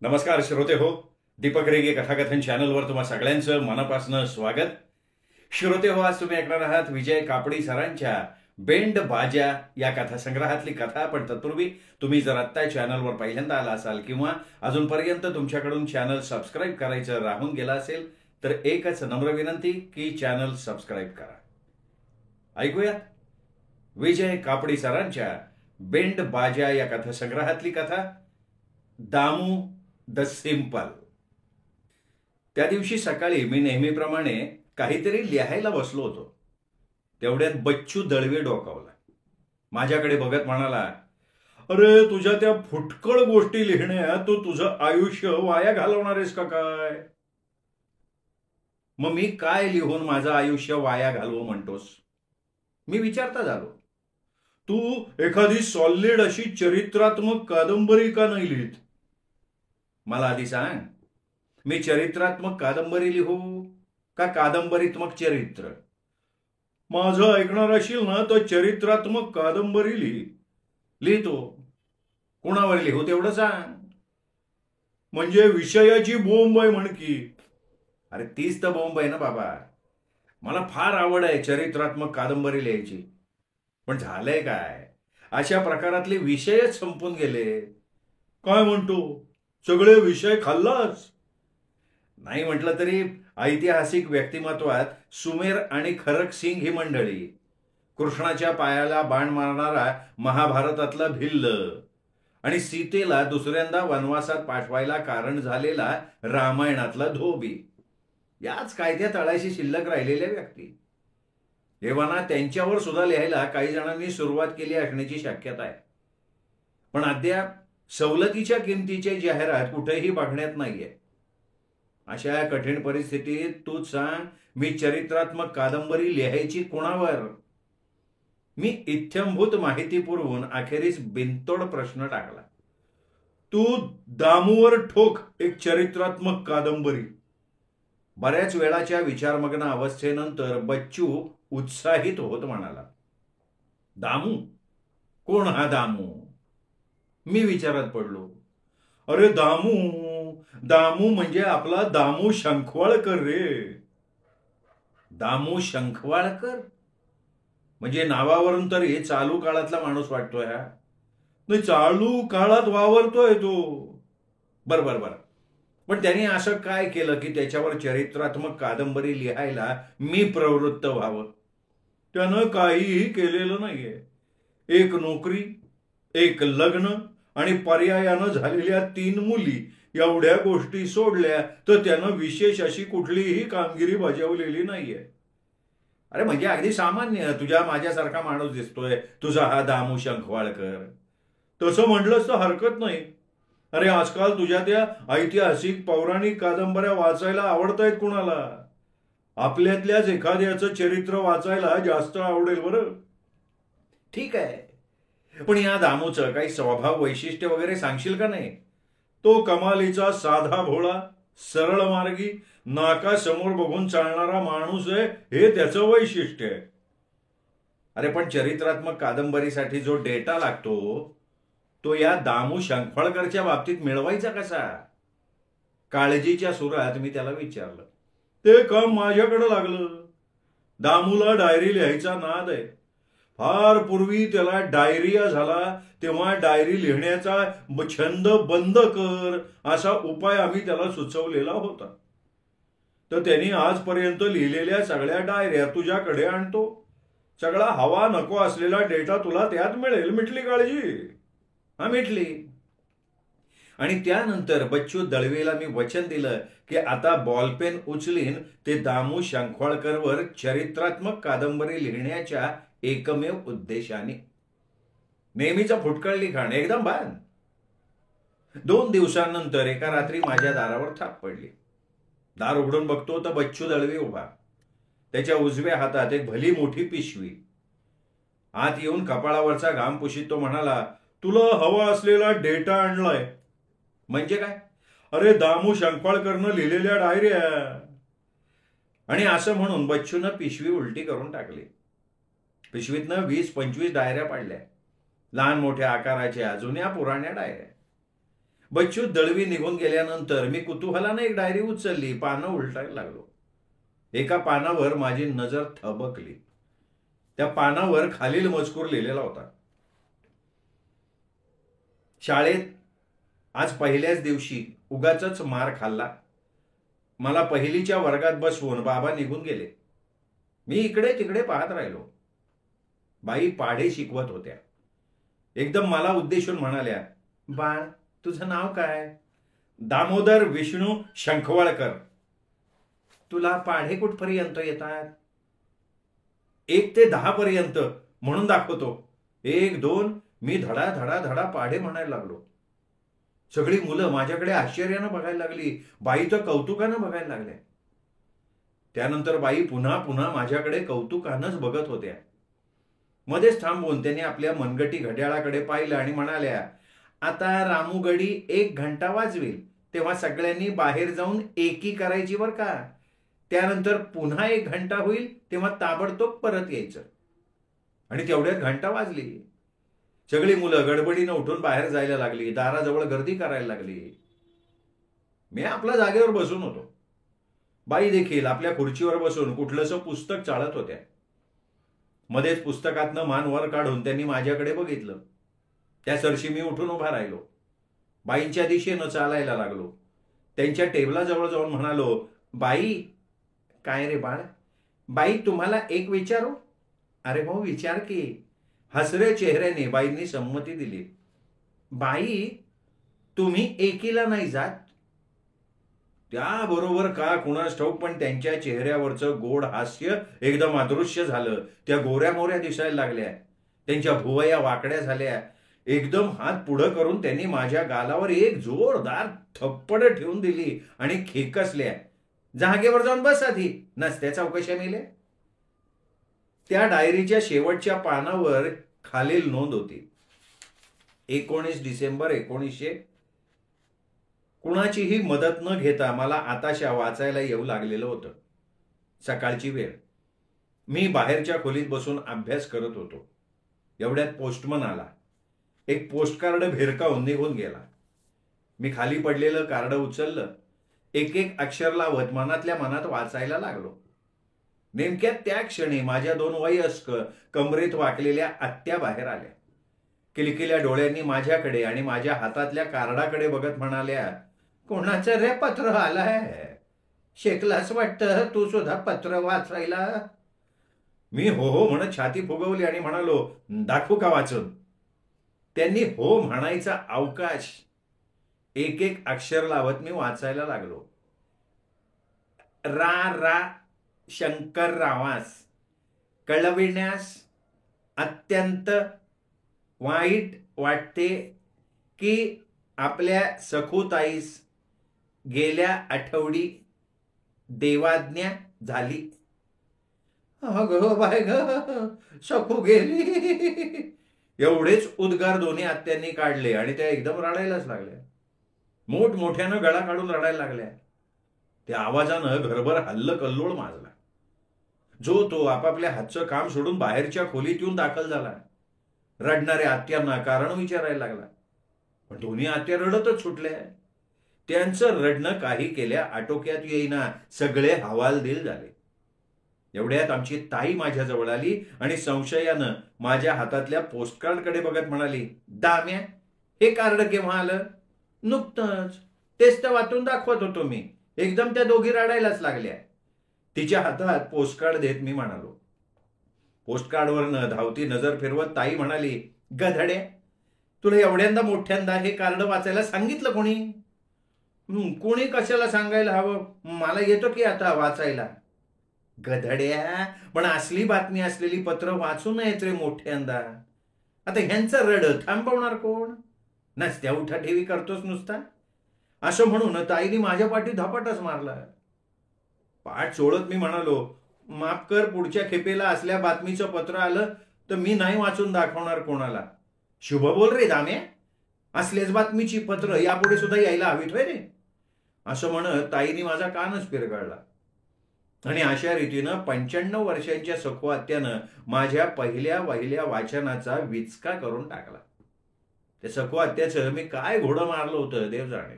नमस्कार श्रोते हो. दीपक रेगे कथाकथन चॅनलवर तुम्हा सगळ्यांचं मनापासून स्वागत. श्रोते हो, आज तुम्ही ऐकणार आहात विजय कापडी सरांच्या बेंड बाजा या कथासंग्रहातली कथा. पण तत्पूर्वी तुम्ही जर आत्ता चॅनलवर पहिल्यांदा आला असाल किंवा अजूनपर्यंत तुमच्याकडून चॅनल सबस्क्राईब करायचं राहून गेलं असेल तर एकच नम्र विनंती की चॅनल सबस्क्राईब करा. ऐकूयात विजय कापडी सरांच्या बेंड बाजा या कथासंग्रहातली कथा, दामू द सिंपल. त्या दिवशी सकाळी मी नेहमीप्रमाणे काहीतरी लिहायला बसलो होतो. तेवढ्यात बच्चू दळवे डोकावला. माझ्याकडे बघत म्हणाला, अरे तुझ्या त्या फुटकळ गोष्टी लिहिण्यात तू तुझं आयुष्य वाया घालवणार आहेस का काय? मग मी काय लिहून माझं आयुष्य वाया घालवू म्हणतोस? मी विचारता झालो. तू एखादी सॉलिड अशी चरित्रात्मक कादंबरी का नाही लिहित? मला आधी सांग, मी चरित्रात्मक कादंबरी लिहू का कादंबरीत्मक चरित्र? माझं ऐकणार असेल ना तर चरित्रात्मक कादंबरी लिहितो. कोणावर लिहू तेवढं सांग. म्हणजे विषयाची बोंब आहे म्हण की. अरे तीच तर बोंब आहे ना बाबा. मला फार आवड आहे चरित्रात्मक कादंबरी लिहायची. पण झालंय काय, अशा प्रकारातले विषयच संपून गेले. काय म्हणतो, सगळे विषय खाल्लाच? नाही म्हटलं तरी ऐतिहासिक व्यक्तिमत्वात सुमेर आणि खरक सिंग ही मंडळी, कृष्णाच्या पायाला बाण मारणारा महाभारतातला भिल्ल आणि सीतेला दुसऱ्यांदा वनवासात पाठवायला कारण झालेला रामायणातला धोबी, याच कायद्या तळाशी शिल्लक राहिलेल्या व्यक्ती. एव्हाना त्यांच्यावर सुद्धा लिहायला काही जणांनी सुरुवात केली असण्याची शक्यता आहे. पण अद्याप सवलतीच्या किमतीची जाहिरात कुठेही बघण्यात नाहीये. अशा कठीण परिस्थितीत तूच सांग, मी चरित्रात्मक कादंबरी लिहायची कोणावर? मी इत्थंभूत माहिती पुरवून अखेरीस बिनतोड प्रश्न टाकला. तू दामूवर ठोक एक चरित्रात्मक कादंबरी. बऱ्याच वेळाच्या विचारमग्न अवस्थेनंतर बच्चू उत्साहित होत म्हणाला, दामू? कोण हा दामू? मी विचारात पडलो. अरे दामू म्हणजे आपला दामू शंखवाळकर रे. दामू शंखवाळकर म्हणजे नावावरून तरी चालू काळातला माणूस वाटतोय हा. नाही, चालू काळात वावरतोय तो. बर. पण त्यांनी असं काय केलं की त्याच्यावर चरित्रात्मक कादंबरी लिहायला मी प्रवृत्त व्हावं? त्यानं काहीही केलेलं नाहीये. एक नोकरी, एक लग्न आणि पर्यायानं झालेल्या 3 मुली, एवढ्या गोष्टी सोडल्या तर त्यानं विशेष अशी कुठलीही कामगिरी बजावलेली नाहीये. अरे म्हणजे अगदी सामान्य तुझ्या माझ्यासारखा माणूस दिसतोय तुझा हा दामू शंखवाळकर. तसं म्हटलंच तर हरकत नाही. अरे आजकाल तुझ्या त्या ऐतिहासिक पौराणिक कादंबऱ्या वाचायला आवडतायत कुणाला? आपल्यातल्याच एखाद्याचं चरित्र वाचायला जास्त आवडेल बरं. ठीक आहे, पण या दामूचं काही स्वभाव वैशिष्ट्य वगैरे सांगशील का नाही? तो कमालीचा साधा भोळा, सरळ मार्गी, नाका समोर बघून चालणारा माणूस आहे, हे त्याचं वैशिष्ट्य आहे. अरे पण चरित्रात्मक कादंबरीसाठी जो डेटा लागतो तो या दामू शंखवाळकरच्या बाबतीत मिळवायचा कसा? काळजीच्या सुरात मी त्याला विचारलं. ते काम माझ्याकडे लागलं. दामूला डायरी लिहायचा नाद आहे. फार पूर्वी त्याला डायरिया झाला तेव्हा डायरी लिहिण्याचा छंद बंद कर असा उपाय आम्ही त्याला सुचवलेला होता. तर त्यांनी आजपर्यंत लिहिलेल्या सगळ्या डायऱ्या तुझ्याकडे आणतो. सगळा हवा नको असलेला डेटा तुला त्यात मिळेल. मिटली काळजी? हा, मिटली. आणि त्यानंतर बच्चू दळवेला मी वचन दिलं की आता बॉलपेन उचलीन ते दामू शंखवाळकरवर चरित्रात्मक कादंबरी लिहिण्याच्या एकमेव उद्देशाने. नेहमीचा फुटकळ लिखाण एकदम बान. 2 दिवसांनंतर एका रात्री माझ्या दारावर थाप पडली. दार उघडून बघतो तर बच्चू दळवे उभा. त्याच्या उजव्या हातात एक भली मोठी पिशवी. आत येऊन कपाळावरचा घाम पुशीत तो म्हणाला, तुला हवा असलेला डेटा आणलाय. म्हणजे काय? अरे दामू शंखवाळकरनं लिहिलेल्या डायऱ्या. आणि असं म्हणून बच्चूनं पिशवी उलटी करून टाकली. पिशवीतनं 20-25 डायऱ्या पाडल्या. लहान मोठ्या आकाराच्या जुन्या पुराण्या डायऱ्या. बच्चू दळवी निघून गेल्यानंतर मी कुतूहलाने एक डायरी उचलली, पानं उलटायला लागलो. एका पानावर माझी नजर थबकली. त्या पानावर खालील मजकूर लिहिलेला होता. शाळेत आज पहिल्याच दिवशी उगाचच मार खाल्ला. मला पहिलीच्या वर्गात बसवून बाबा निघून गेले. मी इकडे तिकडे पाहत राहिलो. बाई पाढे शिकवत होत्या. एकदम मला उद्देशून म्हणाल्या, बाळ, तुझं नाव काय? दामोदर विष्णू शंखवळकर. तुला पाढे कुठपर्यंत येतात? 1 ते 10 पर्यंत म्हणून दाखवतो. 1, 2 मी धडा धडा धडा पाढे म्हणायला लागलो. सगळी मुलं माझ्याकडे आश्चर्यानं बघायला लागली. बाई तर कौतुकानं बघायला लागल्या. त्यानंतर बाई पुन्हा पुन्हा माझ्याकडे कौतुकानंच बघत होत्या. मध्येच थांबून त्यांनी आपल्या मनगटी घड्याळाकडे पाहिलं आणि म्हणाल्या, आता रामू गडी 1 घंटा वाजवेल, तेव्हा सगळ्यांनी बाहेर जाऊन एकी करायची बरं का. त्यानंतर पुन्हा 1 घंटा होईल, तेव्हा ताबडतोब परत यायचं. आणि तेवढ्यात घंटा वाजली. सगळी मुलं गडबडीनं उठून बाहेर जायला लागली. दाराजवळ गर्दी करायला लागली. मी आपल्या जागेवर बसून होतो. बाई देखील आपल्या खुर्चीवर बसून कुठलंसं पुस्तक चाळत होत्या. मध्येच पुस्तकातनं मान वर काढून त्यांनी माझ्याकडे बघितलं. त्या सरशी मी उठून उभा राहिलो. बाईंच्या दिशेनं चालायला लागलो. त्यांच्या टेबलाजवळ जाऊन म्हणालो, बाई. काय रे बाळ? बाई, तुम्हाला एक विचारू? अरे भाऊ, विचार की. हसऱ्या चेहऱ्याने बाईंनी संमती दिली. बाई, तुम्ही एकीला नाही जात? त्याबरोबर का कुणास ठाऊक, पण त्यांच्या चेहऱ्यावरचं गोड हास्य एकदम अदृश्य झालं. त्या गोऱ्या मोऱ्या दिसायला लागल्या. त्यांच्या भुवया वाकड्या झाल्या. एकदम हात पुढं करून त्यांनी माझ्या गालावर एक जोरदार थप्पड ठेवून दिली आणि खेकसल्या. जागेवर जाऊन बस आधी, नसत्या चौकशा मेल्या. त्या डायरीच्या शेवटच्या पानावर खालील नोंद होती. 19 डिसेंबर 1900. कुणाचीही मदत न घेता मला आताशा वाचायला येऊ लागलेलं होतं. सकाळची वेळ. मी बाहेरच्या खोलीत बसून अभ्यास करत होतो. एवढ्यात पोस्टमन आला. एक पोस्टकार्ड भिरकावून निघून गेला. मी खाली पडलेलं कार्ड उचललं. एक एक अक्षर लावत मनातल्या मनात वाचायला लागलो. नेमक्या त्या क्षणी माझ्या 2 वयस्क कमरेत वाकलेल्या आत्या बाहेर आल्या. किलकिल्या डोळ्यांनी माझ्याकडे आणि माझ्या हातातल्या कार्डाकडे बघत म्हणाल्या, कोणाचं रे पत्र आलंय? शेकलास वाटतं तू सुद्धा पत्र वाचायला. मी हो हो म्हणत छाती फुगवली आणि म्हणालो, दाखवू का वाचून? त्यांनी हो म्हणायचा अवकाश. एक एक अक्षर लावत मी वाचायला लागलो. रा शंकररावास कळविण्यास अत्यंत वाईट वाटते की आपल्या सखुताईस गेल्या आठवडी देवाज्ञा झाली. अगं बाय ग, सखू गेली. एवढेच उद्गार दोन्ही आत्यांनी काढले आणि त्या एकदम रडायलाच लागल्या. मोठमोठ्यानं गळा काढून रडायला लागल्या. त्या आवाजानं घरभर हल्लकल्लोळ माजला. जो तो आपापल्या हातचं काम सोडून बाहेरच्या खोलीत येऊन दाखल झाला. रडणाऱ्या आत्यांना कारण विचारायला लागला. पण दोन्ही आत्या रडतच सुटल्या. त्यांचं रडणं काही केल्या आटोक्यात येईना. सगळे हवालदिल झाले. एवढ्यात आमची ताई माझ्याजवळ आली आणि संशयानं माझ्या हातातल्या पोस्टकार्डकडे बघत म्हणाली, दाम्या, हे कार्ड केव्हा आलं? नुकतंच. तेच तर वाचून दाखवत होतो मी. एकदम त्या दोघी रडायलाच लागल्या. तिच्या हातात पोस्टकार्ड देत मी म्हणालो. पोस्टकार्डवरनं धावती नजर फिरवत ताई म्हणाली, गधड्या, तुला एवढ्यांदा मोठ्यांदा हे कार्ड वाचायला सांगितलं कोणी? कोणी कशाला सांगायला हवं? मला येतो की आता वाचायला. गधड्या, पण असली बातमी असलेली पत्र वाचू नयेत रे मोठ्यांदा. आता ह्यांचं रड थांबवणार कोण? नसत्या उठा ठेवी करतोच नुसता. असं म्हणून ताईने माझ्या पाठी धपाटच मारला. पाठ सोडत मी म्हणालो, माफ कर, पुढच्या खेपेला असल्या बातमीचं पत्र आलं तर मी नाही वाचून दाखवणार कोणाला. शुभ बोल रे दाम्या, असल्याच बातमीची पत्र यापुढे सुद्धा यायला हवीत रे. असं म्हणत ताईने माझा कानच पिरगळला. आणि अशा रीतीनं 95 वर्षांच्या सखू आत्यानं माझ्या पहिल्या वाचनाचा विचका करून टाकला. त्या सखू आत्याचं मी काय घोडं मारलं होतं देव जाणे.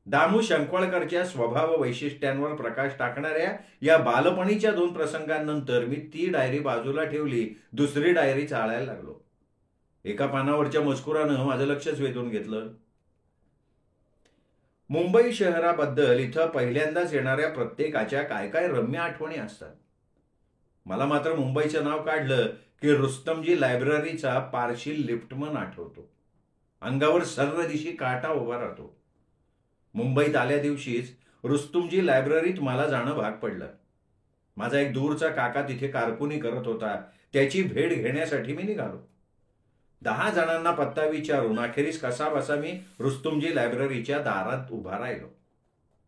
दामू शंकवळकरच्या स्वभाव वैशिष्ट्यांवर प्रकाश टाकणाऱ्या या बालपणीच्या 2 प्रसंगांनंतर मी ती डायरी बाजूला ठेवली, दुसरी डायरी चाळायला लागलो. एका पानावरच्या मजकुरानं माझं लक्षच वेधून घेतलं. मुंबई शहराबद्दल इथं पहिल्यांदाच येणाऱ्या प्रत्येकाच्या काय काय रम्य आठवणी असतात. मला मात्र मुंबईचं नाव काढलं की रुस्तमजी लायब्ररीचा पारशी लिफ्टमन आठवतो. अंगावर सर्व दिशी काटा उभा राहतो. मुंबईत आल्या दिवशीच रुस्तुमजी लायब्ररीत मला जाणं भाग पडलं. माझा एक दूरचा काका तिथे कारकुनी करत होता. त्याची भेट घेण्यासाठी मी निघालो. 10 जणांना पत्ता विचारून अखेरीस कसाबसा मी रुस्तुमजी लायब्ररीच्या दारात उभा राहिलो.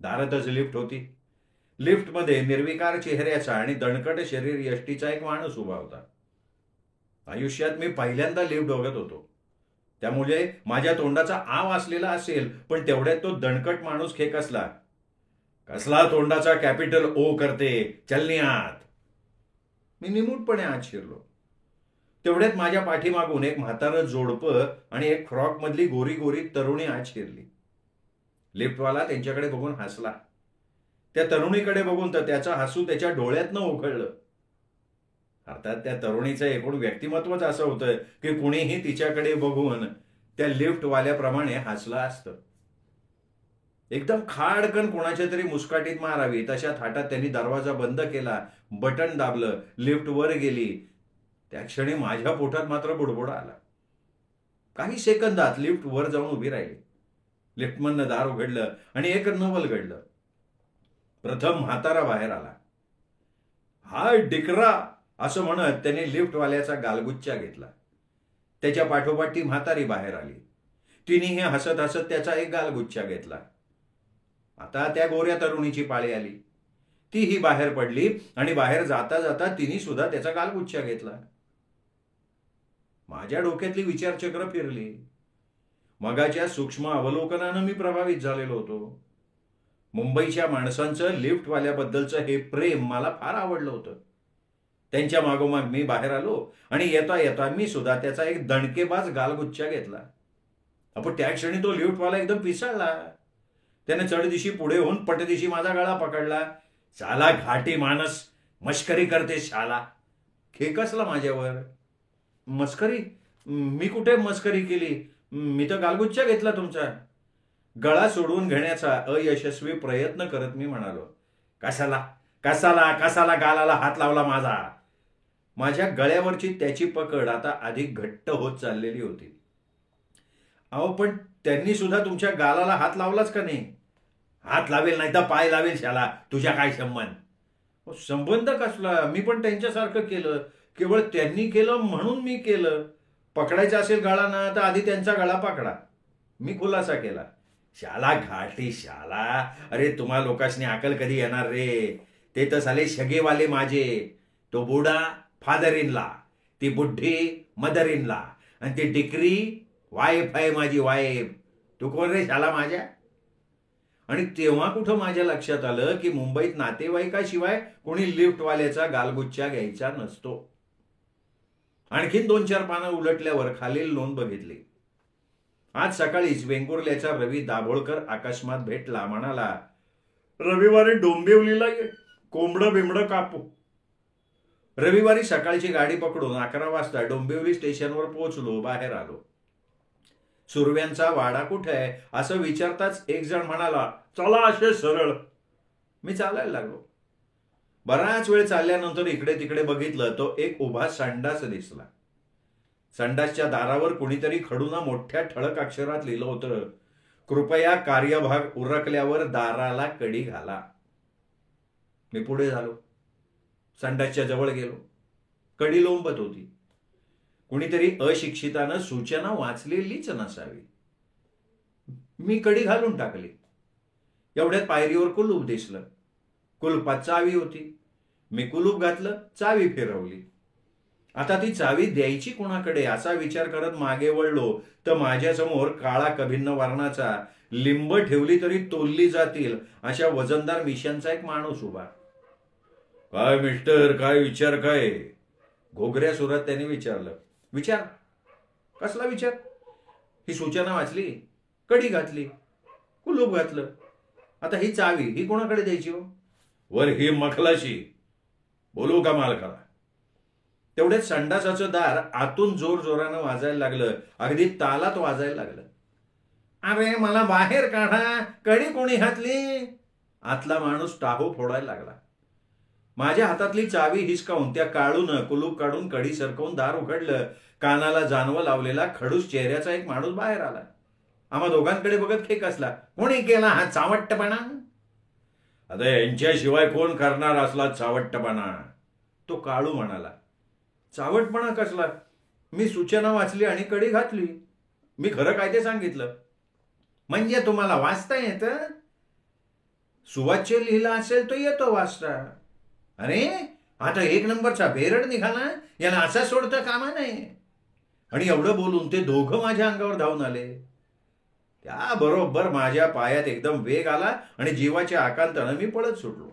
दारातच लिफ्ट होती. लिफ्टमध्ये निर्विकार चेहऱ्याचा आणि दणकट शरीर यष्टीचा एक माणूस उभा होता. आयुष्यात मी पहिल्यांदा लिफ्ट बघत होतो, त्यामुळे माझ्या तोंडाचा आव असलेला असेल, पण तेवढ्यात तो दणकट माणूस खेकसला. कसला तोंडाचा कॅपिटल ओ करते, चलनी आत. मी निमूटपणे आत शिरलो. तेवढ्यात माझ्या पाठीमागून एक म्हातारं जोडपं आणि एक फ्रॉक मधली गोरी गोरी तरुणी आत शिरली. लिफ्टवाला त्यांच्याकडे बघून हसला. त्या तरुणीकडे बघून तर त्याचं हसू त्याच्या डोळ्यातनं उघळलं. अर्थात त्या तरुणीचं एकूण व्यक्तिमत्वच असं होतं की कुणीही तिच्याकडे बघून त्या लिफ्टवाल्याप्रमाणे हसलं असतं. एकदम खाडकन कोणाच्या तरी मुस्काटीत मारावी तशा थाटात त्यांनी दरवाजा बंद केला, बटन दाबलं, लिफ्ट वर गेली. त्या क्षणी माझ्या पोटात मात्र बुडबुडा आला. काही सेकंदात लिफ्ट वर जाऊन उभी राहिली. लिफ्टमधनं दार उघडलं आणि एक नवल घडलं. प्रथम म्हातारा बाहेर आला. हाय डिकरा असं म्हणत त्याने लिफ्टवाल्याचा गालगुच्चा घेतला. त्याच्या पाठोपाठ ती म्हातारी बाहेर आली. तिनेही हसत हसत त्याचा एक गालगुच्चा घेतला. आता त्या गोऱ्या तरुणीची पाळी आली. तीही बाहेर पडली आणि बाहेर जाता जाता तिने सुद्धा त्याचा गालगुच्चा घेतला. माझ्या डोक्यातली विचारचक्र फिरली. मगाच्या सूक्ष्म अवलोकनानं मी प्रभावित झालेलो होतो. मुंबईच्या माणसांचं लिफ्टवाल्याबद्दलचं हे प्रेम मला फार आवडलं होतं. त्यांच्या मागोमाग मी बाहेर आलो आणि येता येता मी सुद्धा त्याचा एक दणकेबाज गालगुच्चा घेतला. आपण त्या क्षणी तो लिफ्टवाला एकदम पिसाळला. त्याने चढदिशी पुढे होऊन पटदिशी माझा गळा पकडला. साला घाटी माणस, मस्करी करते शाला. खेकसला माझ्यावर. मस्करी? मी कुठे मस्करी केली? मी तर गालगुच्चा घेतला तुमचा. गळा सोडवून घेण्याचा अयशस्वी प्रयत्न करत मी म्हणालो, कशाला कशाला कशाला गालाला हात लावला माझा? माझ्या गळ्यावरची त्याची पकड आता अधिक घट्ट होत चाललेली होती. अहो पण त्यांनी सुद्धा तुमच्या गालाला हात लावलाच का नाही? हात लावेल नाही तर पाय लावेल शाला, तुझ्या काय संबंध? संबंध कसला? मी पण त्यांच्यासारखं केलं. केवळ त्यांनी केलं म्हणून मी केलं. पकडायचा असेल गळा ना तर आधी त्यांचा गळा पकडा. मी खुलासा केला. शाला घाटी शाला. अरे तुम्हा लोकांनी अकल कधी येणार रे? ते तर साले शगेवाले माझे. तो बुडा फादर इन ला, ती बुड्ढी मदर इन ला आणि ती डिक्री वाईफ आहे माझी वाईफ. तू कोण रे शाला माझ्या? आणि तेव्हा कुठं माझ्या लक्षात आलं की मुंबईत नातेवाईकाशिवाय कोणी लिफ्टवाल्याचा गालगुच्चा घ्यायचा नसतो. आणखीन 2-4 पानं उलटल्यावर खालील नोंद बघितली. आज सकाळीच वेंगुर्ल्याचा रवी दाभोळकर अकस्मात भेटला. म्हणाला, रविवारी डोंबिवलीला ये, कोंबडं बिंबडं कापू. रविवारी सकाळची गाडी पकडून 11 वाजता डोंबिवली स्टेशनवर पोहोचलो. बाहेर आलो. सुरव्यांचा वाडा कुठे आहे असं विचारताच एक जण म्हणाला, चला असे सरळ. मी चालायला लागलो. बराच वेळ चालल्यानंतर इकडे तिकडे बघितलं तो एक उभा संडास दिसला. संडासच्या दारावर कुणीतरी खडूना मोठ्या ठळक अक्षरात लिहिलं होतं, कृपया कार्यभाग उरकल्यावर दाराला कडी घाला. मी पुढे झालो. संडासच्या जवळ गेलो. कडी लोंबत होती. कुणीतरी अशिक्षितानं सूचना वाचलेलीच नसावी. मी कडी घालून टाकली. एवढ्यात पायरीवर कुलूप दिसलं. कुलपात चावी होती. मी कुलूप घातलं, चावी फिरवली. आता ती चावी द्यायची कोणाकडे असा विचार करत मागे वळलो तर माझ्यासमोर काळा कभिन्न वर्णाचा, लिंब ठेवली तरी तोलली जातील अशा वजनदार मिशांचा एक माणूस उभा. काय मिस्टर, काय विचार काय? घोगऱ्या सुरात त्याने विचारलं. विचार? कसला विचार? ही सूचना वाचली, कडी घातली, कुलूप घातलं. आता ही चावी ही कोणाकडे द्यायची हो? वर ही मखलाशी, बोलू का मालकाला? तेवढ्यात संडासाचं दार आतून जोर जोरानं वाजायला लागलं, अगदी तालात वाजायला लागलं. अरे मला बाहेर काढा, कडी कोणी घातली? आतला माणूस टाहो फोडायला लागला. माझ्या हातातली चावी हिसकावून त्या काळून कुलूप काढून कडी सरकवून दार उघडलं. कानाला जानवं लावलेला खडूस चेहऱ्याचा एक माणूस बाहेर आला. आम्हा दोघांकडे बघत खेक असला. कोणी केला हा चावटपणा? आता यांच्याशिवाय कोण करणार असला चावटपणा? तो काळू म्हणाला. चावटपणा कसला? मी सूचना वाचली आणि कडी घातली. मी खरं काय ते सांगितलं. म्हणजे तुम्हाला वाचता येतं? सुवाच्य लिहिला असेल तो येतो वाचता. अरे आता 1 नंबरचा बेरड निघाला, याला असा सोडता कामा नाही. आणि एवढं बोलून ते दोघं माझ्या अंगावर धावून आले. त्याबरोबर माझ्या पायात एकदम वेग आला आणि जीवाच्या आकांतानं मी पळत सुटलो.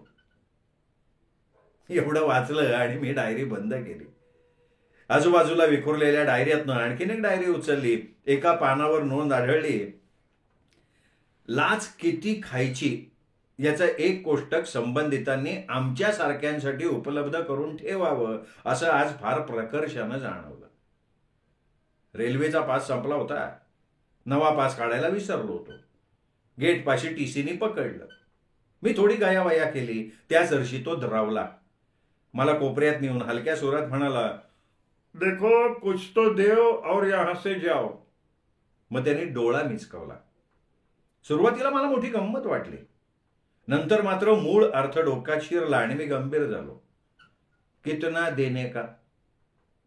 एवढं वाचलं आणि मी डायरी बंद केली. आजूबाजूला विखुरलेल्या डायरीतनं आणखीन एक डायरी उचलली. एका पानावर नोंद आढळली, लाच किती खायची याचं एक कोष्टक संबंधितांनी आमच्या सारख्यांसाठी उपलब्ध करून ठेवावं, असं आज फार प्रकर्षानं जाणवलं. रेल्वेचा पास संपला होता. नवा पास काढायला विसरलो होतो. गेटपाशी टीसीनी पकडलं. मी थोडी गायावाया केली. त्याच वर्षी तो धरावला. मला कोपऱ्यात नेऊन हलक्या सुरात म्हणाला, देखो कुछ तो देव और यहां से जाओ. मग त्याने डोळा मिचकावला. सुरुवातीला मला मोठी गंमत वाटली. नंतर मात्र मूळ अर्थ डोक्यात शिरला आणि मी गंभीर झालो. कितना देने का?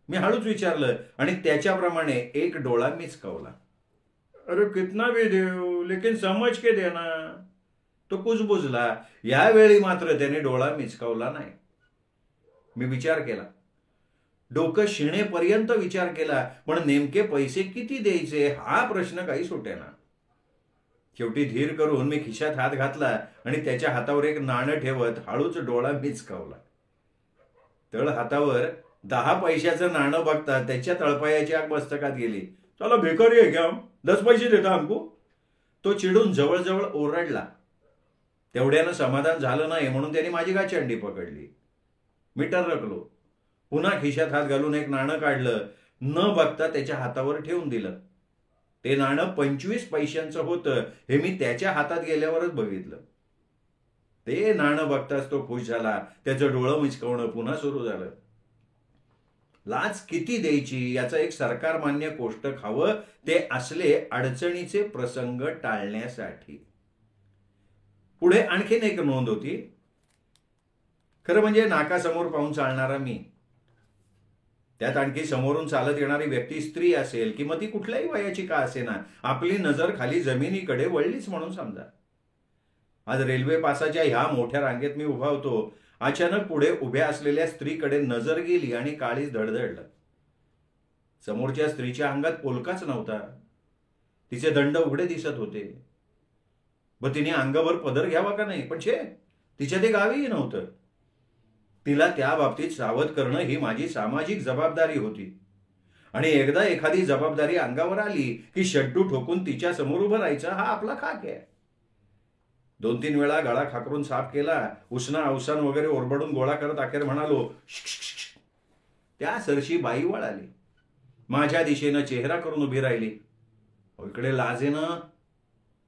मी हळूच विचारलं आणि त्याच्याप्रमाणे एक डोळा मिचकावला. अरे कितना भी देऊ, लेकिन समझ के देना. तो कुजबुजला. यावेळी मात्र त्याने डोळा मिचकावला नाही. मी विचार केला. डोकं शिणेपर्यंत विचार केला, पण नेमके पैसे किती द्यायचे हा प्रश्न काही सुटेना. शेवटी धीर करून मी खिशात हात घातला आणि त्याच्या हातावर एक नाणं ठेवत हळूच डोळा मिचकावला. तळ हातावर 10 पैशाचं नाणं बघता त्याच्या तळपायाची आग मस्तकात गेली. चला भिकारी आहे क्या, 10 पैसे देता हमको? तो चिडून जवळजवळ ओरडला. तेवढ्यानं समाधान झालं नाही म्हणून त्याने माझी गाचंडी पकडली. मी टरकलो. पुन्हा खिशात हात घालून एक नाणं काढलं. न बघता त्याच्या हातावर ठेवून दिलं. ते नाणं 25 पैशांचं होतं हे मी त्याच्या हातात गेल्यावरच बघितलं. ते नाणं बघताच तो खुश झाला. त्याचं डोळं मिचकावणं पुन्हा सुरू झालं. लाच किती द्यायची याचं एक सरकारमान्य कोष्टक हवं, ते असले अडचणीचे प्रसंग टाळण्यासाठी. पुढे आणखीन एक नोंद होती. खरं म्हणजे नाकासमोर पाहून चालणारा मी. त्यात आणखी समोरून चालत येणारी व्यक्ती स्त्री असेल किंवा ती कुठल्याही वयाची का असेना, आपली नजर खाली जमिनीकडे वळलीच म्हणून समजा. आज रेल्वे पासाच्या ह्या मोठ्या रांगेत मी उभा होतो. अचानक पुढे उभ्या असलेल्या स्त्रीकडे नजर गेली आणि काळीज धडधडलं. समोरच्या स्त्रीच्या अंगात पोलकाच नव्हता. तिचे दंड उघडे दिसत होते. व तिने अंगावर पदर घ्यावा का नाही, पण तिच्या ते गावीही नव्हतं. तिला त्या बाबतीत सावध करणं ही माझी सामाजिक जबाबदारी होती. आणि एकदा एखादी जबाबदारी अंगावर आली की शड्डू ठोकून तिच्या समोर उभं राहायचं हा आपला खाक आहे. 2-3 वेळा गळा खाकरून साफ केला. उसना अवसान वगैरे ओरबडून गोळा करत अखेर म्हणालो, त्या सरशी बाई वळाली. माझ्या दिशेनं चेहरा करून उभी राहिली. इकडे लाजेनं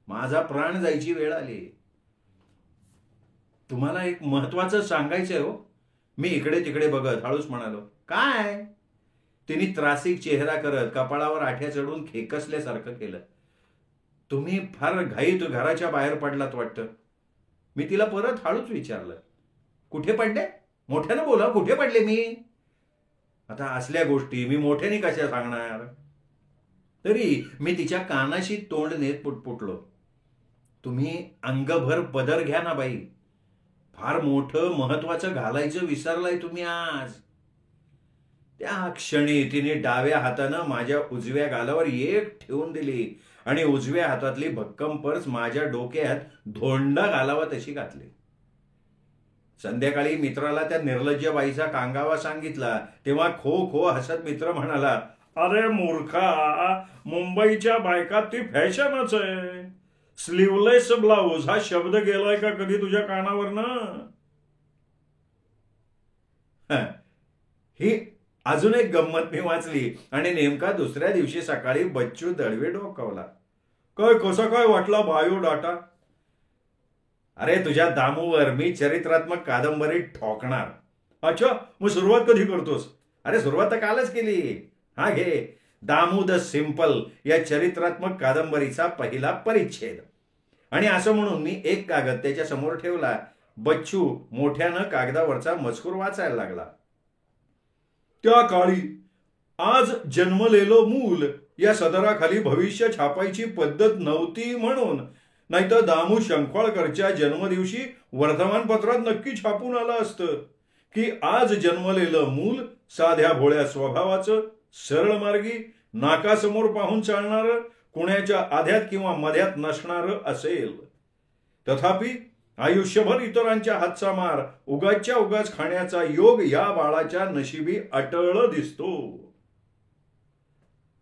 माझा प्राण जायची वेळ आली. तुम्हाला एक महत्वाचं सांगायचंय हो. मी इकडे तिकडे बघत हळूच म्हणालो. काय? तिने त्रासिक चेहरा करत कपाळावर आठ्या चढून खेकसल्यासारखं केलं. तुम्ही फार घाईत घराच्या बाहेर पडलात वाटतं. मी तिला परत हळूच विचारलं, कुठे पडले? मोठ्यानं बोला, कुठे पडले मी? आता असल्या गोष्टी मी मोठ्याने कशा सांगणार? तरी मी तिच्या कानाशी तोंड नेत पुटपुटलो, तुम्ही अंगभर पदर घ्या ना बाई. फार मोठं महत्वाचं घालायचं विसरलाय तुम्ही आज. त्या क्षणी तिने डाव्या हातानं माझ्या उजव्या गालावर एक ठेवून दिली आणि उजव्या हातातली भक्कम पर्स माझ्या डोक्यात धोंडा घालावा तशी घातली. संध्याकाळी मित्राला त्या निर्लज्ज बाईचा कांगावा सांगितला तेव्हा खो खो हसत मित्र म्हणाला, अरे मूर्खा, मुंबईच्या बायका ती फॅशनच आहे. स्लीवलेस ब्लाऊज हा शब्द गेलाय का कधी तुझ्या कानावरनं? ही अजून एक गंमत मी वाचली आणि नेमका दुसऱ्या दिवशी सकाळी बच्चू दळवे डोकावला. काय कसा काय वाटला बायोडाटा? अरे तुझ्या दामूवर मी चरित्रात्मक कादंबरी ठोकणार. अच्छा, मग सुरुवात कधी करतोस? अरे सुरुवात तर कालच केली. हा घे, दामू द सिंपल या चरित्रात्मक कादंबरीचा पहिला परिच्छेद. आणि असं म्हणून मी एक कागद त्याच्या समोर ठेवला. बच्चू मोठ्यानं कागदावरचा मजकूर वाचायला लागला. त्या काळी आज जन्मलेलं मूल या सदराखाली भविष्य छापायची पद्धत नव्हती म्हणून, नाहीतर दामू शंखवाळकरच्या जन्मदिवशी वर्तमानपत्रात नक्की छापून आलं असतं की आज जन्मलेलं मूल साध्या भोळ्या स्वभावाचं, सरळ मार्गी, नाकासमोर पाहून चालणारं, कुणाच्या आध्यात किंवा मध्यात नसणारं असेल. तथापि आयुष्यभर इतरांच्या हातचा मार उगाचच्या उगाच खाण्याचा योग या बाळाच्या नशिबी अटळ दिसतो.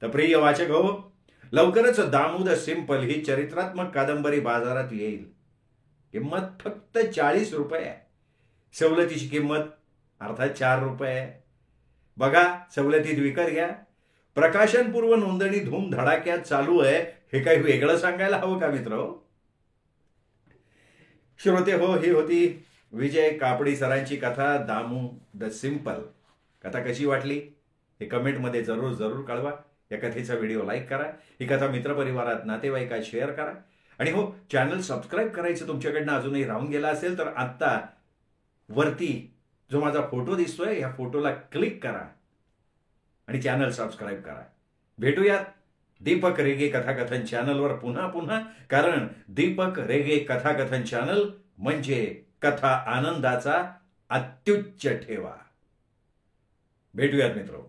तर प्रिय वाचक हो, लवकरच दामू द सिंपल ही चरित्रात्मक कादंबरी बाजारात येईल. किंमत फक्त 40 रुपये आहे. सवलतीची किंमत अर्थात 4 रुपये आहे. बघा, सवलतीत विकत घ्या. प्रकाशनपूर्व नोंदणी धूमधडाक्यात चालू आहे. हे काही वेगळं सांगायला हवं का मित्र? श्रोते हो, ही होती विजय कापडी सरांची कथा दामू द सिंपल. कथा कशी वाटली हे कमेंटमध्ये जरूर जरूर कळवा. या कथेचा व्हिडिओ लाईक करा. ही कथा मित्रपरिवारात, नातेवाईकात शेअर करा. आणि हो, चॅनल सबस्क्राईब करायचं तुमच्याकडनं अजूनही राहून गेला असेल तर आत्ता वरती जो माझा फोटो दिसतोय या फोटोला क्लिक करा आणि चॅनल सबस्क्राईब करा. भेटूयात दीपक रेगे कथाकथन चॅनलवर पुन्हा पुन्हा, कारण दीपक रेगे कथाकथन चॅनल म्हणजे कथा आनंदाचा अत्युच्च ठेवा. भेटूयात मित्र.